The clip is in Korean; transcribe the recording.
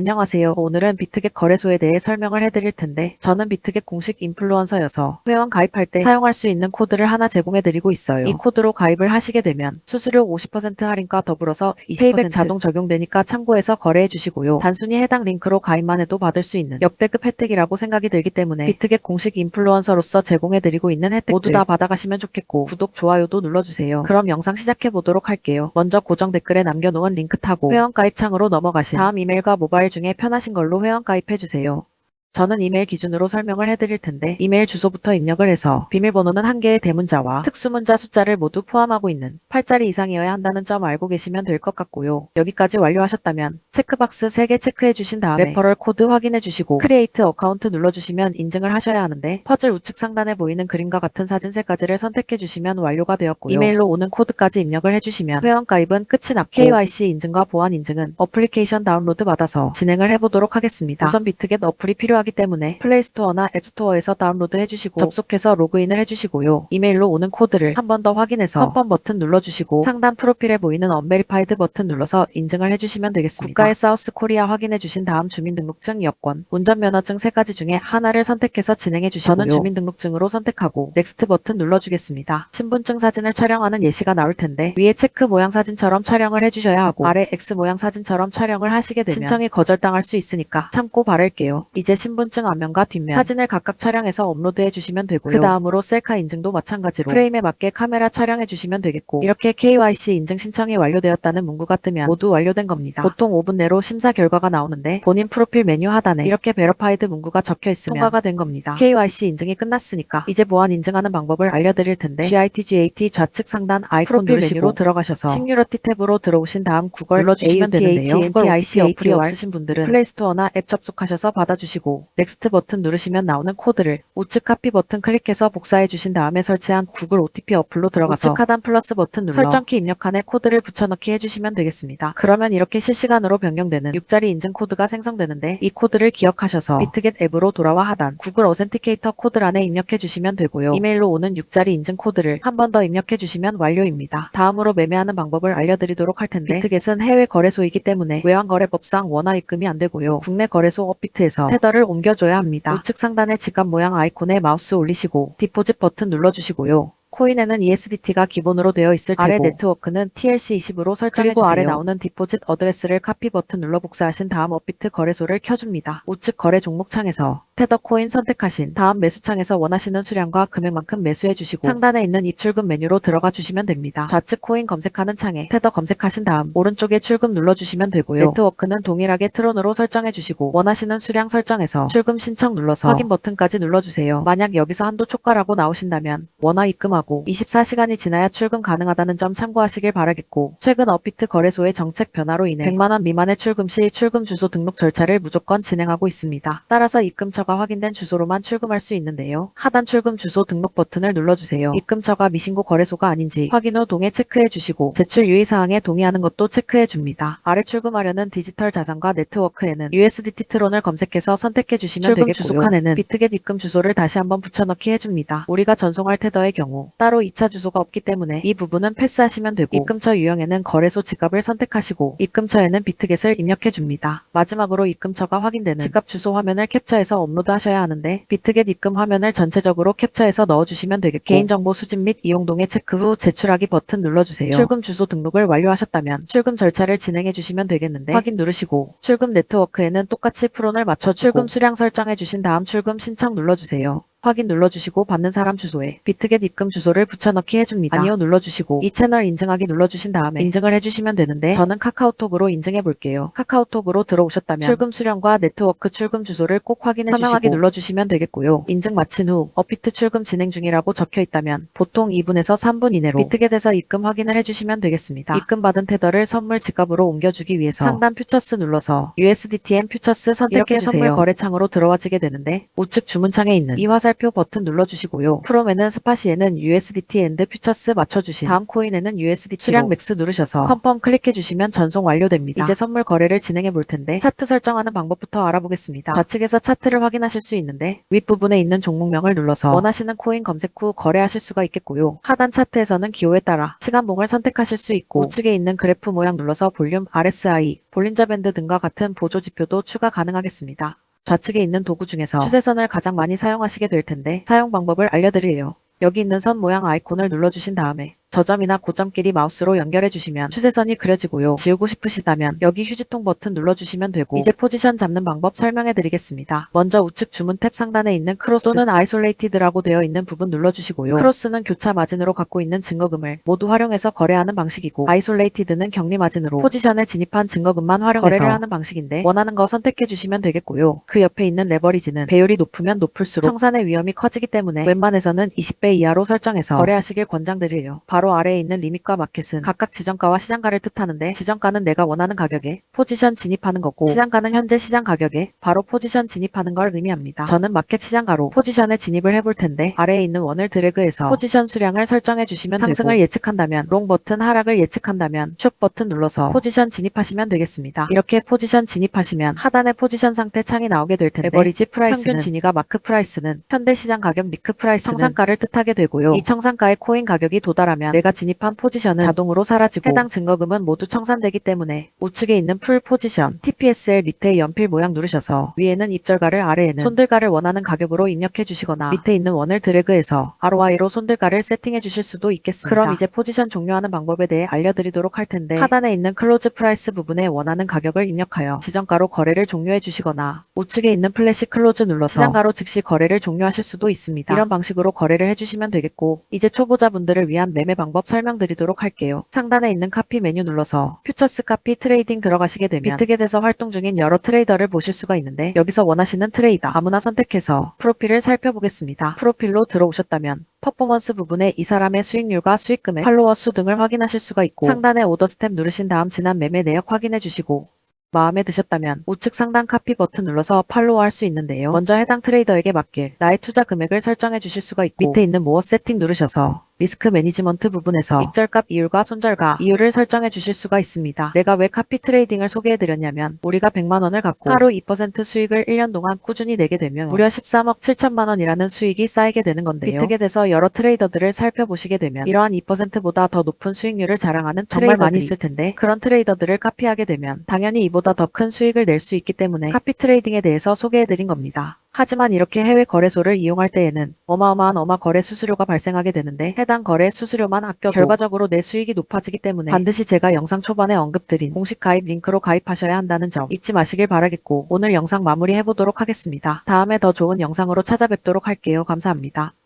안녕하세요. 오늘은 비트겟 거래소에 대해 설명을 해드릴 텐데 저는 비트겟 공식 인플루언서여서 회원 가입할 때 사용할 수 있는 코드를 하나 제공해드리고 있어요. 이 코드로 가입을 하시게 되면 수수료 50% 할인과 더불어서 20% 페이백 자동 적용되니까 참고해서 거래해 주시고요. 단순히 해당 링크로 가입만 해도 받을 수 있는 역대급 혜택이라고 생각이 들기 때문에 비트겟 공식 인플루언서로서 제공해드리고 있는 혜택들 모두 다 받아가시면 좋겠고 구독, 좋아요도 눌러주세요. 그럼 영상 시작해보도록 할게요. 먼저 고정 댓글에 남겨놓은 링크 타고 회원 가입 창으로 넘어가신 다음 이메일과 모바일 중에 편하신 걸로 회원 가입해주세요. 저는 이메일 기준으로 설명을 해드릴 텐데 이메일 주소부터 입력을 해서 비밀번호는 한 개의 대문자와 특수문자 숫자를 모두 포함하고 있는 8자리 이상이어야 한다는 점 알고 계시면 될 것 같고요. 여기까지 완료하셨다면 체크박스 3개 체크해 주신 다음에 레퍼럴 코드 확인해 주시고 크리에이트 어카운트 눌러주시면 인증을 하셔야 하는데 퍼즐 우측 상단에 보이는 그림과 같은 사진 3가지를 선택해 주시면 완료가 되었고요. 이메일로 오는 코드까지 입력을 해주시면 회원 가입은 끝이 났고 KYC 인증과 보안 인증은 어플리케이션 다운로드 받아서 진행을 해보도록 하겠습니다. 우선 비트겟 어플이 필요하기 때문에 플레이스토어나 앱스토어에서 다운로드 해주시고 접속해서 로그인을 해주시고요. 이메일로 오는 코드를 한 번 더 확인해서 컨펌 버튼 눌러주시고 상단 프로필에 보이는 언베리파이드 버튼 눌러서 인증을 해주시면 되겠습니다. 국가의 사우스 코리아 확인해주신 다음 주민등록증, 여권, 운전면허증 3가지 중에 하나를 선택해서 진행해주시고요. 저는 주민등록증으로 선택하고 넥스트 버튼 눌러주겠습니다. 신분증 사진을 촬영하는 예시가 나올 텐데 위에 체크 모양 사진처럼 촬영을 해주셔야 하고 아래 X 모양 사진처럼 촬영을 하시게 되면 신청이 거절당할 수 있으니까 참고 바랄게요. 이제 신분증 앞면과 뒷면 사진을 각각 촬영해서 업로드해 주시면 되고요. 그 다음으로 셀카 인증도 마찬가지로 프레임에 맞게 카메라 촬영해 주시면 되겠고 이렇게 KYC 인증 신청이 완료되었다는 문구가 뜨면 모두 완료된 겁니다. 보통 5분 내로 심사 결과가 나오는데 본인 프로필 메뉴 하단에 이렇게 베러파이드 문구가 적혀 있으면 통과가 된 겁니다. KYC 인증이 끝났으니까 이제 보안 인증하는 방법을 알려드릴 텐데 GIT 좌측 상단 아이콘 누르시고 들어가셔서 시큐리티 탭으로 들어오신 다음 구글 눌러주시면 되는데요. 구글 IC 어플이 없으신 분들은 플레이스토어나 앱 접속하셔서 받아주시고 넥스트 버튼 누르시면 나오는 코드를 우측 카피 버튼 클릭해서 복사해 주신 다음에 설치한 구글 OTP 어플로 들어가서 우측 하단 플러스 버튼 눌러 설정키 입력칸에 코드를 붙여넣기 해주시면 되겠습니다. 그러면 이렇게 실시간으로 변경되는 6자리 인증 코드가 생성되는데 이 코드를 기억하셔서 비트겟 앱으로 돌아와 하단 구글 어센티케이터 코드란에 입력해 주시면 되고요. 이메일로 오는 6자리 인증 코드를 한 번 더 입력해 주시면 완료입니다. 다음으로 매매하는 방법을 알려드리도록 할 텐데 비트겟은 해외 거래소이기 때문에 외환거래법상 원화 입금이 안 되고요. 국내 거래소 업비트에서 테더를 옮겨줘야 합니다. 우측 상단의 지갑 모양 아이콘에 마우스 올리시고 디포짓 버튼 눌러주시고요. 코인에는 ESDT가 기본으로 되어 있을 테고 아래 네트워크는 TLC20으로 설정해주세요. 그리고 아래 나오는 디포짓 어드레스를 카피 버튼 눌러 복사하신 다음 업비트 거래소를 켜줍니다. 우측 거래 종목 창에서 테더 코인 선택하신 다음 매수 창에서 원하시는 수량과 금액만큼 매수해주시고 상단에 있는 입출금 메뉴로 들어가 주시면 됩니다. 좌측 코인 검색하는 창에 테더 검색하신 다음 오른쪽에 출금 눌러주시면 되고요. 네트워크는 동일하게 트론으로 설정해주시고 원하시는 수량 설정해서 출금 신청 눌러서 확인 버튼까지 눌러주세요. 만약 여기서 한도 초과라고 나오신다면 원화 입금하고 24시간이 지나야 출금 가능하다는 점 참고하시길 바라겠고 최근 업비트 거래소의 정책 변화로 인해 100만원 미만의 출금 시 출금 주소 등록 절차를 무조건 진행하고 있습니다. 따라서 입금처가 확인된 주소로만 출금할 수 있는데요. 하단 출금 주소 등록 버튼을 눌러주세요. 입금처가 미신고 거래소가 아닌지 확인 후 동에 체크해 주시고 제출 유의사항에 동의하는 것도 체크해 줍니다. 아래 출금하려는 디지털 자산과 네트워크에는 USDT 트론을 검색해서 선택해 주시면 되겠고요. 주소 칸에는 비트겟 입금 주소를 다시 한번 붙여넣기 해줍니다. 우리가 전송할 테더의 경우 따로 2차 주소가 없기 때문에 이 부분은 패스하시면 되고 입금처 유형에는 거래소 지갑을 선택하시고 입금처에는 비트겟을 입력해 줍니다. 마지막으로 입금처가 확인되는 지갑 주소 화면을 캡처해서 업로드 하셔야 하는데 비트겟 입금 화면을 전체적으로 캡처해서 넣어주시면 되겠고 개인정보 수집 및 이용 동의 체크 후 제출하기 버튼 눌러주세요. 출금 주소 등록을 완료하셨다면 출금 절차를 진행해 주시면 되겠는데 확인 누르시고 출금 네트워크에는 똑같이 프론을 맞춰 출금 수량 설정해 주신 다음 출금 신청 눌러주세요. 확인 눌러주시고 받는 사람 주소에 비트겟 입금 주소를 붙여넣기 해줍니다. 아니요 눌러주시고 이 채널 인증하기 눌러주신 다음에 인증을 해주시면 되는데 저는 카카오톡으로 인증해 볼게요. 카카오톡으로 들어오셨다면 출금 수량과 네트워크 출금 주소를 꼭 확인해 주시고 서명하기 눌러주시면 되겠고요. 인증 마친 후 업비트 출금 진행 중이라고 적혀 있다면 보통 2분에서 3분 이내로 비트겟에서 입금 확인을 해주시면 되겠습니다. 입금 받은 테더를 선물 지갑으로 옮겨주기 위해서 상단 퓨처스 눌러서 USDTM 퓨처스 선택해주세요. 이렇게 선물 거래창으로 들어와지게 되는데 우측 주문창에 있는 이 화살 살표 버튼 눌러주시고요. 프롬에는 스팟이에는 USDT 앤드 퓨처스 맞춰주신 다음 코인에는 USDT 수량 맥스 누르셔서 컨펌 클릭해주시면 전송 완료됩니다. 이제 선물 거래를 진행해 볼 텐데 차트 설정하는 방법부터 알아보겠습니다. 좌측에서 차트를 확인하실 수 있는데 윗부분에 있는 종목명을 눌러서 원하시는 코인 검색 후 거래하실 수가 있겠고요. 하단 차트에서는 기호에 따라 시간봉을 선택하실 수 있고 우측에 있는 그래프 모양 눌러서 볼륨, RSI, 볼린저 밴드 등과 같은 보조 지표도 추가 가능하겠습니다. 좌측에 있는 도구 중에서 추세선을 가장 많이 사용하시게 될 텐데 사용 방법을 알려드려요. 여기 있는 선 모양 아이콘을 눌러주신 다음에 저점이나 고점끼리 마우스로 연결해 주시면 추세선이 그려지고요. 지우고 싶으시다면 여기 휴지통 버튼 눌러주시면 되고 이제 포지션 잡는 방법 설명해 드리겠습니다. 먼저 우측 주문 탭 상단에 있는 크로스 또는 아이솔레이티드라고 되어 있는 부분 눌러주시고요. 크로스는 교차 마진으로 갖고 있는 증거금을 모두 활용해서 거래하는 방식이고 아이솔레이티드는 격리 마진으로 포지션에 진입한 증거금만 활용해서 거래를 하는 방식인데 원하는 거 선택해 주시면 되겠고요. 그 옆에 있는 레버리지는 배율이 높으면 높을수록 청산의 위험이 커지기 때문에 웬만해서는 20배 이하로 설정해서 거래하시길 권장드려요. 바로 아래에 있는 리밋과 마켓은 각각 지정가와 시장가를 뜻하는데 지정가는 내가 원하는 가격에 포지션 진입하는 거고 시장가는 현재 시장 가격에 바로 포지션 진입하는 걸 의미합니다. 저는 마켓 시장가로 포지션에 진입을 해볼 텐데 아래에 있는 원을 드래그해서 포지션 수량을 설정해 주시면 상승을 되고 예측한다면 롱 버튼, 하락을 예측한다면 숏 버튼 눌러서 포지션 진입하시면 되겠습니다. 이렇게 포지션 진입하시면 하단에 포지션 상태 창이 나오게 될 텐데 에버리지 프라이스는 평균 진위가 마크 프라이스는 현대 시장 가격 니크 프라이스는 청산가를 뜻하게 되고요. 이 청산가의 코인 가격이 도달하면 내가 진입한 포지션은 자동으로 사라지고 해당 증거금은 모두 청산되기 때문에 우측에 있는 풀 포지션 TPSL 밑에 연필 모양 누르셔서 위에는 입절가를 아래에는 손들가를 원하는 가격으로 입력해 주시거나 밑에 있는 원을 드래그해서 ROI로 손들가를 세팅해 주실 수도 있겠습니다. 그럼 이제 포지션 종료하는 방법에 대해 알려드리도록 할 텐데 하단에 있는 클로즈 프라이스 부분에 원하는 가격을 입력하여 지정가로 거래를 종료해 주시거나 우측에 있는 플래시 클로즈 눌러서 시장가로 즉시 거래를 종료하실 수도 있습니다. 이런 방식으로 거래를 해주시면 되겠고 이제 초보자분들을 위한 매매 방법 설명드리도록 할게요. 상단에 있는 카피 메뉴 눌러서 퓨처스 카피 트레이딩 들어가시게 되면 비트겟에서 활동 중인 여러 트레이더를 보실 수가 있는데 여기서 원하시는 트레이더 아무나 선택해서 프로필을 살펴보겠습니다. 프로필로 들어오셨다면 퍼포먼스 부분에 이 사람의 수익률과 수익금액, 팔로워 수 등을 확인하실 수가 있고 상단에 오더 스텝 누르신 다음 지난 매매 내역 확인해 주시고 마음에 드셨다면 우측 상단 카피 버튼 눌러서 팔로우 할 수 있는데요. 먼저 해당 트레이더에게 맞길 나의 투자 금액을 설정해 주실 수가 있고 밑에 있는 모어 세팅 누르셔서 리스크 매니지먼트 부분에서 익절값 이율과 손절가 이율을 설정해 주실 수가 있습니다. 내가 왜 카피 트레이딩을 소개해 드렸냐면 우리가 100만 원을 갖고 하루 2% 수익을 1년 동안 꾸준히 내게 되면 무려 13억 7천만 원이라는 수익이 쌓이게 되는 건데요. 비트겟에서 여러 트레이더들을 살펴보시게 되면 이러한 2%보다 더 높은 수익률을 자랑하는 정말 많이 있을 텐데 그런 트레이더들을 카피하게 되면 당연히 이보다 더 큰 수익을 낼 수 있기 때문에 카피 트레이딩에 대해서 소개해 드린 겁니다. 하지만 이렇게 해외 거래소를 이용할 때에는 어마어마한 거래 수수료가 발생하게 되는데 해당 거래 수수료만 아껴도 결과적으로 내 수익이 높아지기 때문에 반드시 제가 영상 초반에 언급드린 공식 가입 링크로 가입하셔야 한다는 점 잊지 마시길 바라겠고 오늘 영상 마무리해보도록 하겠습니다. 다음에 더 좋은 영상으로 찾아뵙도록 할게요. 감사합니다.